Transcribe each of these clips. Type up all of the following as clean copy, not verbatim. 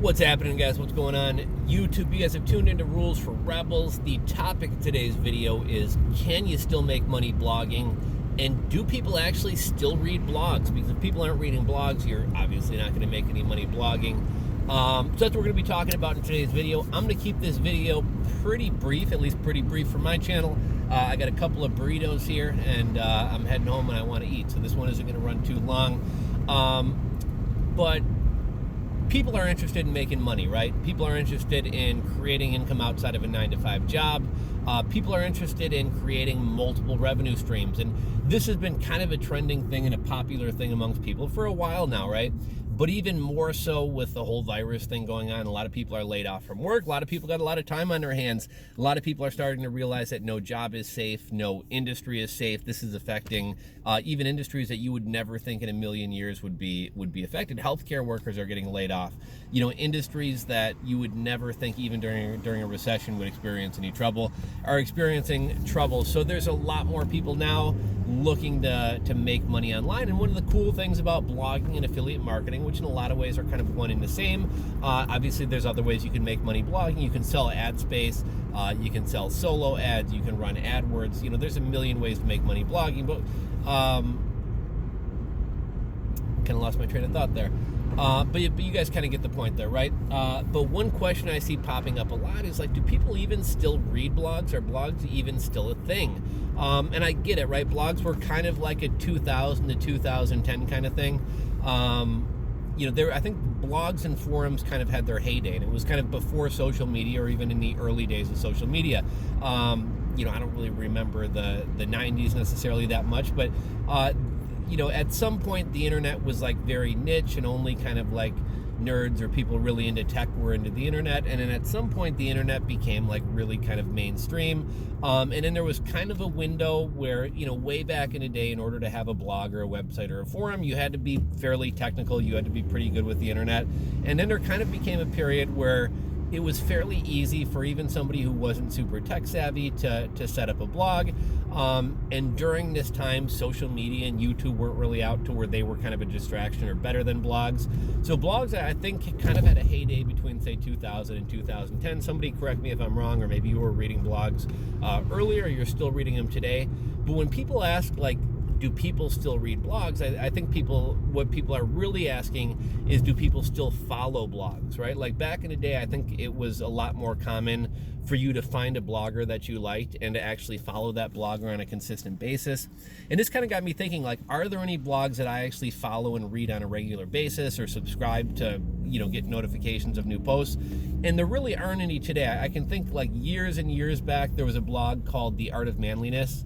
What's happening, guys? What's going on? YouTube, you guys have tuned into Rules for Rebels. The topic of today's video is, can you still make money blogging? And do people actually still read blogs? Because if people aren't reading blogs, you're obviously not going to make any money blogging. So that's what we're going to be talking about in today's video. I'm going to keep this video pretty brief, at least pretty brief for my channel. I got a couple of burritos here, and I'm heading home and I want to eat. So this one isn't going to run too long. But people are interested in making money, right? People are interested in creating income outside of a 9-to-5 job. People are interested in creating multiple revenue streams. And this has been kind of a trending thing and a popular thing amongst people for a while now, right? But even more so with the whole virus thing going on, a lot of people are laid off from work. A lot of people got a lot of time on their hands. A lot of people are starting to realize that no job is safe, no industry is safe. This is affecting even industries that you would never think in a million years would be affected. Healthcare workers are getting laid off. You know, industries that you would never think even during a recession would experience any trouble are experiencing trouble. So there's a lot more people now looking to make money online. And one of the cool things about blogging and affiliate marketing, which in a lot of ways are kind of one and the same, obviously there's other ways you can make money blogging. You can sell ad space, you can sell solo ads, you can run AdWords. You know, there's a million ways to make money blogging, but kind of lost my train of thought there. But you guys kind of get the point there, right? But one question I see popping up a lot is like, do people even still read blogs? Are blogs even still a thing? And I get it, right? Blogs were kind of like a 2000 to 2010 kind of thing. You know, I think blogs and forums kind of had their heyday, and it was kind of before social media or even in the early days of social media. You know, I don't really remember the 90s necessarily that much, but you know, at some point the internet was like very niche and only kind of like nerds or people really into tech were into the internet. And then at some point the internet became like really kind of mainstream. And then there was kind of a window where, you know, way back in the day, in order to have a blog or a website or a forum, you had to be fairly technical. You had to be pretty good with the internet. And then there kind of became a period where it was fairly easy for even somebody who wasn't super tech savvy to set up a blog. And during this time, social media and YouTube weren't really out to where they were kind of a distraction or better than blogs. So blogs, I think, kind of had a heyday between, say, 2000 and 2010. Somebody correct me if I'm wrong, or maybe you were reading blogs earlier, or you're still reading them today. But when people ask, like, do people still read blogs? I think what people are really asking is, do people still follow blogs, right? Like back in the day, I think it was a lot more common for you to find a blogger that you liked and to actually follow that blogger on a consistent basis. And this kind of got me thinking, like, are there any blogs that I actually follow and read on a regular basis or subscribe to, you know, get notifications of new posts? And there really aren't any today. I can think like years and years back, there was a blog called The Art of Manliness.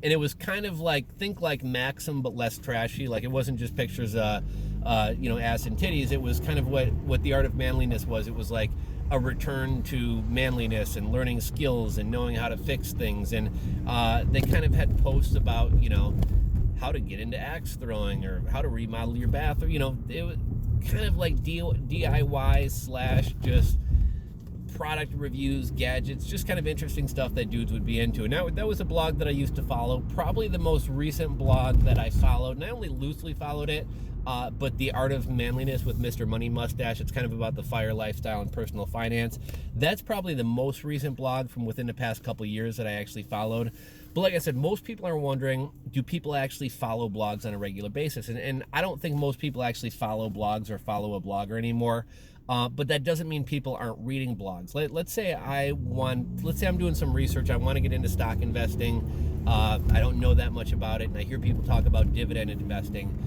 And it was kind of like, think like Maxim, but less trashy. Like, it wasn't just pictures of, you know, ass and titties. It was kind of what The Art of Manliness was. It was like a return to manliness and learning skills and knowing how to fix things. And they kind of had posts about, you know, how to get into axe throwing or how to remodel your bathroom. You know, it was kind of like DIY / just product reviews, gadgets, just kind of interesting stuff that dudes would be into. And that was a blog that I used to follow. Probably the most recent blog that I followed, and I only loosely followed it, but The Art of Manliness with Mr. Money Mustache. It's kind of about the FIRE lifestyle and personal finance. That's probably the most recent blog from within the past couple of years that I actually followed. But like I said, most people are wondering, do people actually follow blogs on a regular basis? And I don't think most people actually follow blogs or follow a blogger anymore. But that doesn't mean people aren't reading blogs. Let's say I'm doing some research. I want to get into stock investing. I don't know that much about it, and I hear people talk about dividend investing.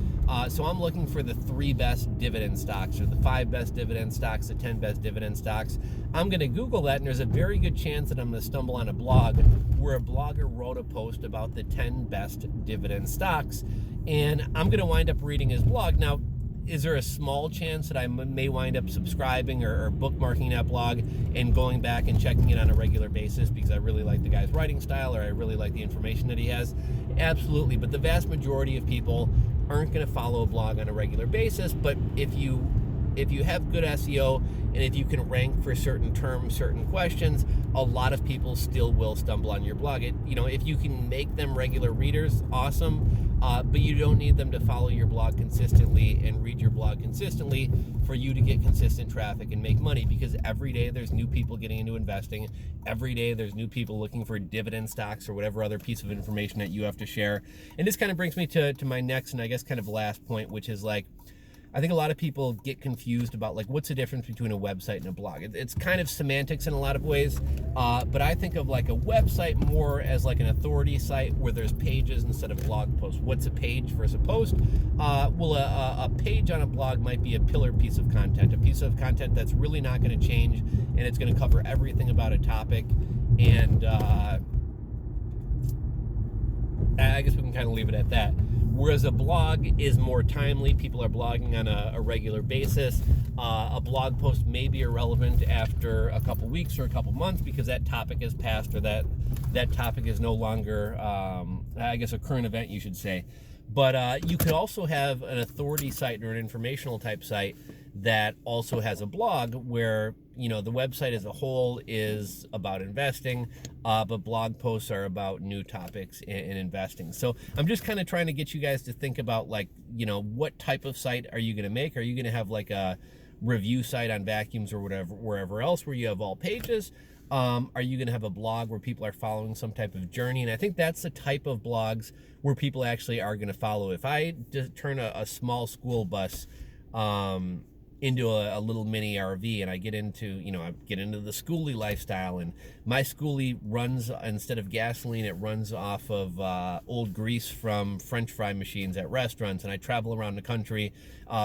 So I'm looking for the 3 best dividend stocks, or the 5 best dividend stocks, the 10 best dividend stocks. I'm going to Google that, and there's a very good chance that I'm going to stumble on a blog where a blogger wrote a post about the 10 best dividend stocks, and I'm going to wind up reading his blog. Now, is there a small chance that I may wind up subscribing or bookmarking that blog and going back and checking it on a regular basis because I really like the guy's writing style or I really like the information that he has? Absolutely. But the vast majority of people aren't going to follow a blog on a regular basis. But if you have good SEO and if you can rank for certain terms, certain questions, a lot of people still will stumble on your blog. You know, if you can make them regular readers, awesome. But you don't need them to follow your blog consistently and read your blog consistently. consistently for you to get consistent traffic and make money, because every day there's new people getting into investing. Every day there's new people looking for dividend stocks or whatever other piece of information that you have to share. And this kind of brings me to my next and I guess kind of last point, which is like, I think a lot of people get confused about like what's the difference between a website and a blog. It's kind of semantics in a lot of ways, but I think of like a website more as like an authority site where there's pages instead of blog posts. What's a page versus a post? Well, a page on a blog might be a pillar piece of content, a piece of content that's really not going to change, and it's going to cover everything about a topic. And I guess we can kind of leave it at that. Whereas a blog is more timely. People are blogging on a regular basis. A blog post may be irrelevant after a couple weeks or a couple months because that topic has passed, or that topic is no longer, I guess, a current event, you should say. But you could also have an authority site or an informational type site that also has a blog where, you know, the website as a whole is about investing, but blog posts are about new topics in investing. So I'm just kind of trying to get you guys to think about, like, you know, what type of site are you going to make? Are you going to have like a review site on vacuums or whatever, wherever else where you have all pages? Are you going to have a blog where people are following some type of journey? And I think that's the type of blogs where people actually are going to follow. If I just turn a small school bus into a little mini RV, and I get into, you know, I get into the schoolie lifestyle, and my schoolie runs, instead of gasoline, it runs off of old grease from French fry machines at restaurants, and I travel around the country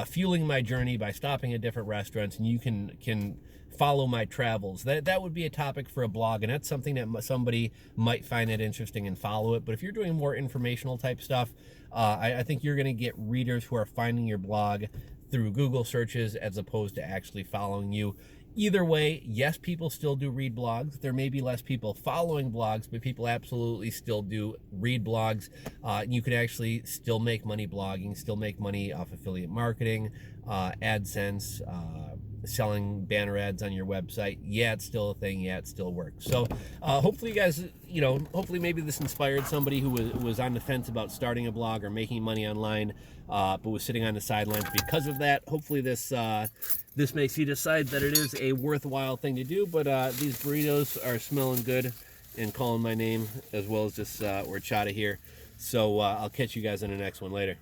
fueling my journey by stopping at different restaurants, and you can follow my travels. That would be a topic for a blog, and that's something that somebody might find it interesting and follow it. But if you're doing more informational type stuff, I think you're going to get readers who are finding your blog through Google searches as opposed to actually following you. Either way, yes, people still do read blogs. There may be less people following blogs, but people absolutely still do read blogs. You can actually still make money blogging, still make money off affiliate marketing, AdSense, selling banner ads on your website. Yeah, it's still a thing. Yeah, it still works. So hopefully you guys, you know, hopefully maybe this inspired somebody who was on the fence about starting a blog or making money online, but was sitting on the sidelines because of that. Hopefully this makes you decide that it is a worthwhile thing to do. But these burritos are smelling good and calling my name, as well as just horchata here. So I'll catch you guys on the next one later.